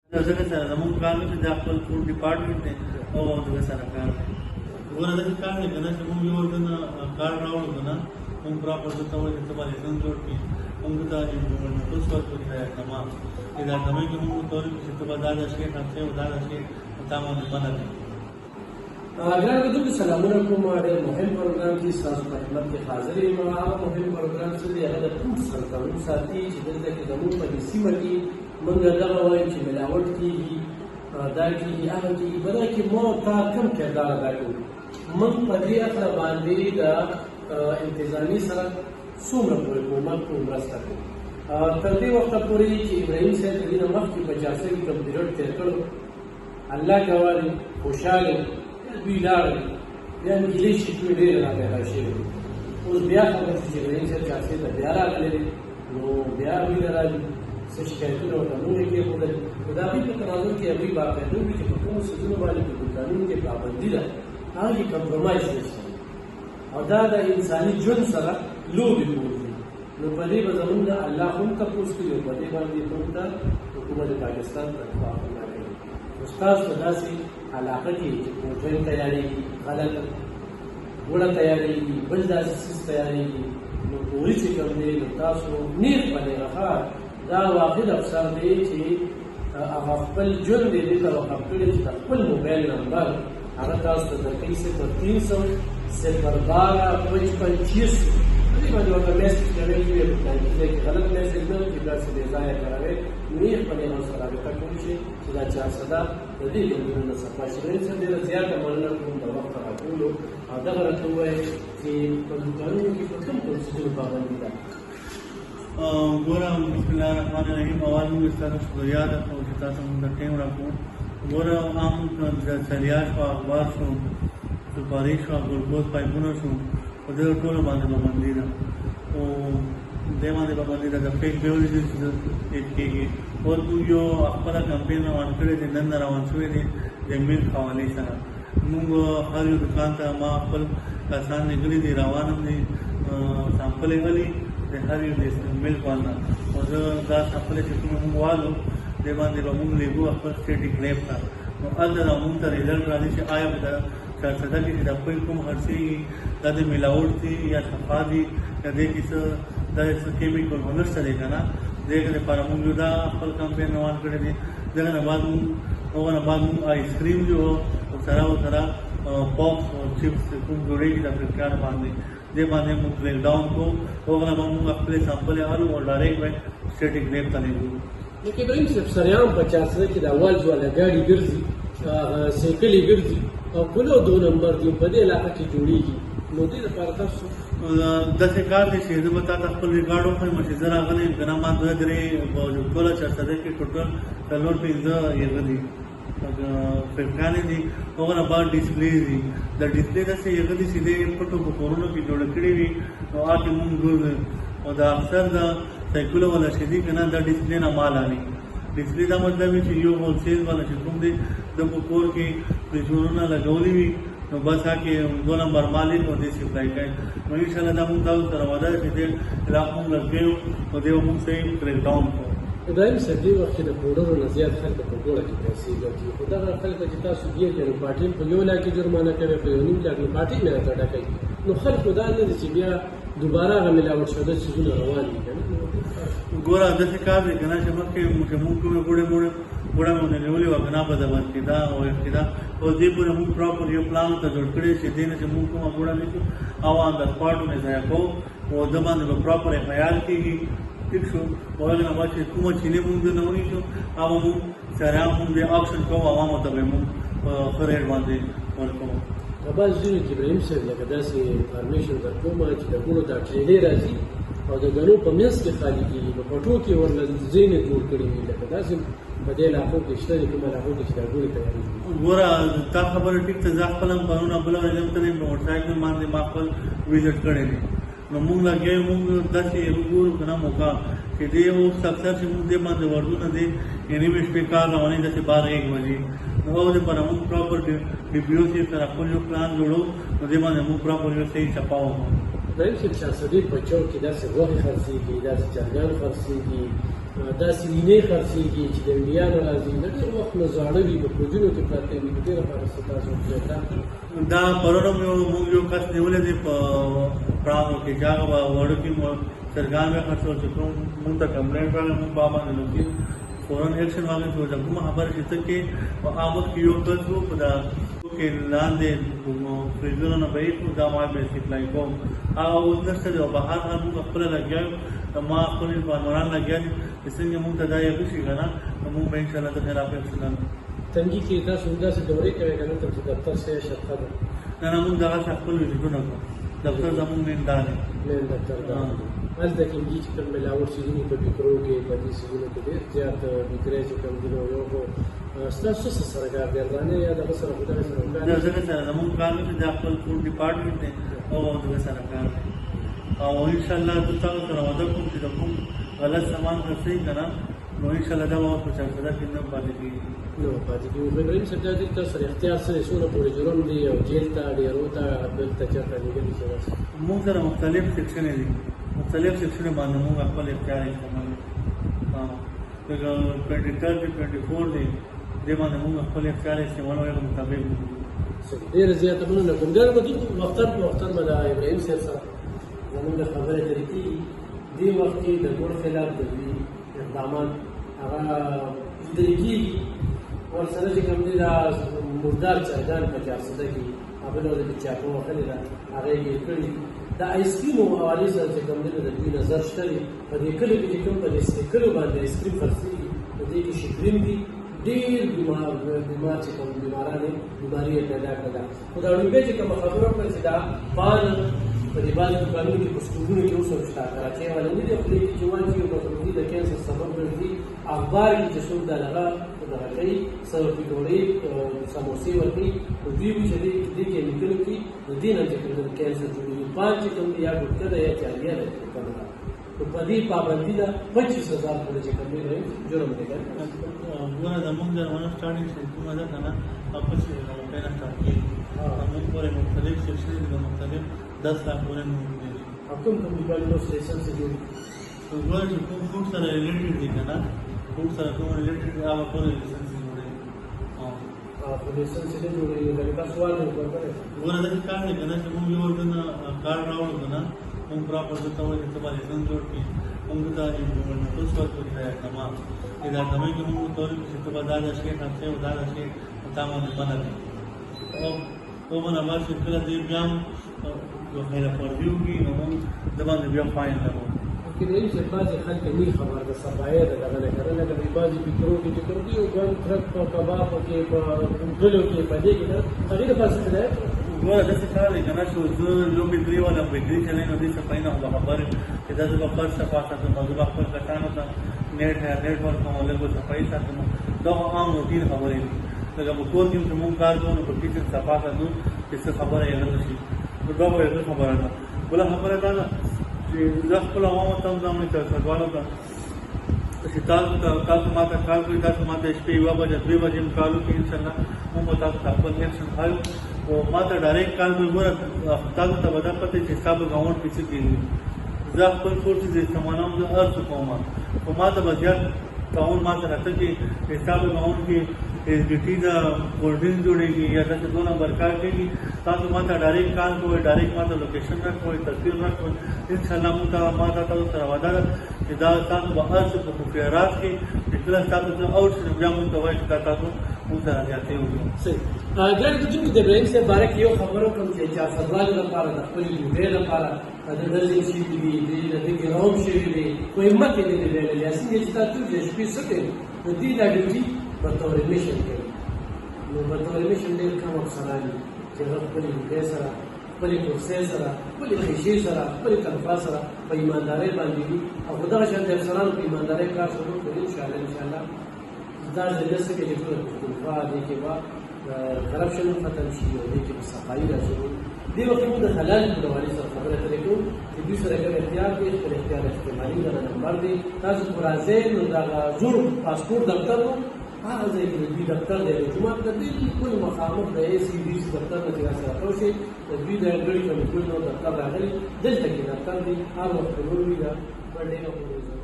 ځکه سره زموږ کار نه چې دا خپل فوډ ډپارټمنټ دی او دغه سره کار دی. ګوره داسې کار دی که نه چې موږ یو ورته کار راوړو که نه موږ پراپر ورته وایو چې ته به لایسنس جوړ کړي، موږ ته نوټس ورکړو چې هدایتنامه هدایتنامه کې موږ ورته وایو چې ته به دا شی خرڅوې او دا شی تا باندې منع کوي. ګرانو کتونکو سلامونه کوم. ډېر مهم پروګرام کې ستاسو په خدمت کې حاضر یم. هغه مهم پروګرام څه دی؟ هغه د فوډ سره تعلق ساتي چې دلته کې زموږ په دې سیمه کې موږ دغه وایو چې ملاوټ کېږي، دا کېږي، هغه کېږي. په دغه کې ما تا کوم کردار ادا کوو؟ موږ په دې اخره باندې د انتظامي سره څومره پورې کومک کوو، مرسته کوو. تر دې وخته پورې چې ابراهیم صاحب د دې نه مخکې په جاسه کې کوم پیریډ تېر کړو، الله ګواه دی، خوشحاله دوی لاړل، بیا نجلۍ چې دوی ډېره راپیدا شوې. اوس بیا خبر شو چې ابراهیم صاحب جاسې ته بیا راغلی دی، نو بیا دوی ته راځي څه شکایتونه ورته موږ یې کېښودل. خو د هغوی په تناظر کې هغوی باقاعده وي چې په کومو څیزونو باندې په قانون کې پابندي ده، هغه کې کمپرومایز نشته او دا د انساني ژوند سره لوبې کوي. نو په دې به زموږ نه الله هم تپوس کوي او په دې باندې موږ ته حکومت پاکستان طرفه حمله کوي. نو ستاسو ته داسې علاقه کې چې پروټین تیارېږي، غلط ګوړه تیارېږي، بل داسې څیز تیارېږي، نو پوري چې کوم دی نو تاسو نیغ په نیغه دا واحد افسر دی چې هغه خپل ژوند دی دې ته وقف کړی چې خپل موبایل نمبر هغه تاسو ته درکوي 0300 دې باندې ورته میسج کوئ چې غلط میسج نه چې داسې بې ځایه کاروئ، نو یې خپلې هغه سره رابطه کولی شي چې دا چار صدا د دې ګوندونو نه صفا شي. ابراهیم صاحب ډېره زیاته مننه کوم د وخت راکولو او دغه راته ووایئ چې په دوکانونو کې په کوم کوم څیزونو پابندي ده؟ ګوره بسم الله الرحمن الرحیم. اول موږ ستاسو شکریه ده چې تاسو موږ ته ټایم راکړو. ګوره عام د سریعه شو، اخبار شو، سپارې شو، ګلګوز پایپونه شو، په دې ټولو باندې پابندي ده او دې باندې پابندي ده. د فیک بیوریجز هېڅ کېږي. اوس موږ یو خپله کمپین روان کړی دی، نن روان شوی دی د ملک حوالې سره. موږ هر یو دکان ته ما خپل کسان نږدې دي، روان هم دي، سامپل یې غلي د هر یو د ملک باندې. او زه دا سامپل چې کوم موږ والو دې باندې به موږ لیږو خپل سټیټ لیب ته. نو هلته به موږ ته رزلټ راځي چې آیا په چار صدا کې چې دا کوم خرڅېږي دا د ملاوټ دي یا صفا دي یا دې کې څه دا څه کیمیکل خو نشته دی که نه. دې لپاره موږ دا خپل کمپین روان کړی دی. دغه نه بعد موږ آیسکریم جو ورسره پاپس او چپس کوم جوړېږي د افریقایانو باندې، دې باندې موږ بریک ډاون کوو. هغه به موږ خپلې سامپل یې اخلو او ډایرکټ به سټیټ لیب ته لیږو. لکه ابراهیم صاحب سریعان په چارسده کې د اول جواله ګاډي ګرځي، سایکلې ګرځي او کلو 2 نمبر دی په دې علاقه کې جوړېږي. نو دې لپاره تاسو داسې کار دی چې زه به تا ته خپل ریکارډ وښیم چې زه راغلی یم که نه. ما 2-3 ټوله چارسده کې ټوټل 4-5 یغه دي فیکټانې دي. هغه نه بعد ډسپلې دي. د ډسپلې داسې یغه دي چې دې پټو په کورونو کې جوړه کړې وي نو هغې مونږ ګورو. او دا اکثر د سایکلو والا چې دي که نه دا ډسپلې نه مال اخلي. ډسپلې دا مطلب وي چې یو هولسیل والا چې کوم دی د په کور کې فریجونه لګولي وي نو بس هغې 2 نمبر مال یې او دې سپلای کوي. نو انشاءالله دا مونږ تاسو سره وعده ده چې دې علاقو مونږ لګوو او دې به مونږ صحیح بریک ډاون کړو. ابراهیم صاحب دې وخت کې د پوډرو نه زیات خلک په ګوړه کې پیسې ګټي، خو دغه خلک چې تاسو دې کوي پارټي په 1 لاک جرمانه کوي، په 1.5 لاک پارټي نه راټا کوي. نو خلکو دا نه دي چې بیا دوباره هغه ملاوټ شوه څیزونه روان دي. ګوره داسې کار دی که نه چې مخکې موږ کومې ګوړه مونږ نیولې وه که نه په دبر کې دا او دا او دې پورې موږ پراپر یو پلان ته جوړ کړی چې دې نه چې موږ کومه ګوړه نیسو او آن د سپاټ مې ضایع کوو او د باندې به پراپر ایف آی آر کېږي. ټیک شو. او هغې نه بعد چې کومه چینې مونږ نه ونیسو هغه مونږ سریعان مونږ دې اکشن کوو، عوامو ته به مونږ په ښه ریټ باندې ورکوو. په بعض ځینو کې ابراهیم صاحب لکه داسې انفارمیشن درکومه چې د ګوړو دا ټرېلې راځي او د ګنو په منځ کې خالي کېږي، په پټو کې ورله ځینې جوړ کړي وي. لکه داسې په دې علاقو کې شته دي، کومه علاقو کې چې دا ګوړې تیارېږي. ګوره تا خبره ټیک ته زه خپله هم پرونه بله ورځ هم ته موټرسایکل باندې ما خپل وزټ کړی دی. نو مونږ لګیا یو مونږ داسې وګورو که نه موقع چې دې اوس اکثر چې مونږ دې باندې ورځو نه دی یعنې مې شپې کار روانې داسې 12-1 بجې. نو هغه دپاره مونږ پراپر ډي پي او صاحب سره خپل یو پلان جوړو نو دې باندې مونږ پراپر یو صحیح چپا وکړو. ابراهیم صاحب شاه صدیق په چوک کې داسې غوښې خرڅېږي، داسې چرګان خرڅېږي، داسې وینې خرڅېږي چې د انډیا نه راځي د ډېر وخت نه زاړه وي په فریجونو کې پراته وي د دې لپاره څه تاسو دا پرون موږ یو کس نیولی دی په پړاو کې چې هغه به وړوکي چرګان به خرڅول چې کوم موږ ته کمپلینټ راغلی موږ به باندې لوګي فورن ایکشن واخیستو د کومه خبره چې ته کې په هغه وخت کې یو کس و په دا کې لاندې فریجونو نه به یې دا ما به سپلای کوم هغه اوس نشته دی او بهر هم موږ خپله لګیا یو ما خپل بانوران لګیا دي چې څنګه موږ ته دا یو شي که نه موږ به انشاءالله د خلاف ایکشن تنګي کې تاسو داسې دورې کوئ که نه تر چې دفتر سره شرطه ده نه نه موږ دغسې خپل وزیټونه کوو دفتر زموږ مین دا دی مین دفتر دا هلته کېږي چې کوم ملاوټ څیزونه په بکرو کې په دې څیزونو کې ډېر زیات بکرې چې کوم دي نو یو خو ستاسو څه سره ګارډیانانه یا دغه سره خو دغه سره دا ځکه سره زموږ کار دی دا خپل فوډ ډپارټمنټ دی او دغه سره کار دی او انشاءالله زه تاسو سره وعده کوم چې د کوم غلط سامان خرڅوي که نه نو انشاءالله دا به اوس په چارسده کې نه پاتې کېږي نو پاتې کېږي ابراهیم صاحب دا دلته سره اختیار سره څومره پورې جرم دی او جیل ته ډیرو ته بلته چېرته لېږلي چې داسې موږ سره مختلف سیکشنې دي مختلف سیکشنې باندې موږ خپل اختیار استعمالوو لکه 23 دی 24 دی دې باندې موږ خپل اختیار استعمالوو هغه مطابق ډېره زیاته مننه کوم دا به وختاً په وختاً به د ابراهیم صاحب سره زموږ د خبرې ترې کېږي دې وخت کې د ګوړ خلاف د دوی اقدامات هغه لیدل کېږي ورسره چې کوم دی دا مردار چرګان په چارسده کې هغه ډول د چاپو وهلې ده هغه یې کړي د آیسکریمو حوالې سره چې کوم دی د دوی نظر شته وي په دې کلیو کې چې کوم په دې کلیو باندې آیسکریم خرڅېږي په دې کې شکرین دي ډېر بیمار چې کوم بیماران بیماري یې پیدا کړې ده خو دا لومبۍ چې کومه خبره وکړه چې دا پان په دې بعضې دوکانونو کې په سټورونو کې اوس هم شته کراچۍ والے نه دي خولې کې چې واچوي او د د کینسر سبب ګرځي اخبار کې چې څوک دا دغه کوي ډوډۍ سموسې ورکوي نو دوی وي چې دې کې لیکلي دي د دې نه چې کوم کینسر جوړېږي پان چې کوم دی یا ګټکه ده یا چالیه ده نو په دې پابندي ده 25,000 پورې چې کوم دی جرم دی ګوره زموږ زمانه سټارټینګ چې کومه ده که نه 25,000 نه سټارټ کېږي موږ پورې مختلف سیکشن دي مختلف 10 लाख پورې موږ دي کوم کوم ډیپارټمنټ آف سټیشن څخه جوړ ګوره چې کوم فوډ سره ریلیټډ دي که نه فوډ سره کوم ریلیټډ دي هغه پورې لیسنس جوړوي په لیسنس یې جوړوي لکه تاسو وایئ ګوره داسې کار دی که نه چې موږ یو ورته کار راوړو که نه موږ پراپر درته وایو چې ته به لیسنس جوړ کړي موږ ته امپلیمنټمنټس ورکړو د اقدامات اقدامات کې موږ ورته وایو چې ته به دا شی خرڅوې او دا شی تا باندې منع دی او منع بعد چې کله دې بیا هم یو خیره پرویو کړي نو موږ د باندې بیا فاین لګوو کېدای شي بعضې خلک نه خبر د صفایۍ د دغه نه کړه لکه بعضې فکرو کې چې کوم دي یو ګڼ ترک په کبابو کې په ګلو کې په دې کې نه هغې لپاره څه دی ګوره داسې کار دی که نه چې زه یو بیکري والا بیکري چلوي نو دې صفایي نه خو خبر چې دا زه به فرش صفا ساتم او زه به خپل کسانو ته نیټ ورکوم او لږ به صفایي ساتم دا خو عام روټین خبرې دي لکه په کور کې چې موږ کار کوو نو په کچن صفا ساتو چې څه خبره یې نه شي نو دا به یې خبره ده بله خبره دا ده چې زه خپل عوامو ته هم دا مې سرګوالو ته چې تاسو ما ته کار کوئ تاسو ما ته شپې 1 بجې 2 بجې هم کار وکړئ انشاءالله موږ به تاسو ته خپل ایکشن ښایو او ما ته ډایرکټ کار کوئ ګوره تاسو ته به دا پته چې ستا په ګاونډ کې څه کېږي زه خپل سورسز استعمالوم زه هر څه کوم خو ما ته به زیات تعاون ما سره ته چې ستا په ګاونډ کې ایس بي ټي دا کولډرینک جوړېږي یا داسې 2 نمبر کار کېږي تاسو ما ته ډایرکټ کار کوئ ډایرکټ ما ته لوکیشن راکوئ تصویر راکوئ انشاءالله موږ ته ما ته تاسو سره وعده ده چې دا تاسو به هر څه په خفیه راز کې چې کله تاسو څه اوټ شي بیا موږ ته وایي چې دا تاسو موږ سره زیاتې وکړو صحیح ګرانو کتونکو د ابراهیم صاحب باره کې یو خبره وکړم چې چارسدوالو لپاره د خپلې ډوډۍ لپاره د ډزې شوي دي د دې ګراوم شوي دي خو همت یې نه دی بایللی څنګه چې تاسو د شپې څه کوئ نو دوی دا ډیوټي بطور میشن کوي نو بطور میشن ډېر کم افسران دي چې هغه خپلې ډوډۍ سره خپلې کرسۍ سره خپلې خیشې سره خپلې تنخوا سره په ایماندارۍ باندې دي او خو دغه شان د افسرانو په ایماندارۍ کار شروع کړي انشاءالله دا ځای څه کې چې ټوله پښتونخوا دې کې به کرپشن ختم شي او دې کې به صفایي راشي دې وخت موږ د حلال ډوالۍ سره خبره ترې کوو چې دوی سره کوم اختیار دی خپل اختیار استعمالي دغه نمبر دی تاسو پر راځئ نو دغه زوړ پاسپورټ دفتر و هغه ځای کې د دوی دفتر دی د جومات د بالکل مخامخ د اے سی ډي سي دفتر نه چې راسره راوشئ د دوی د ګړي کمیټو دفتر راغلی دلته کې دفتر دی هر وخت لوړ وي دا ډېره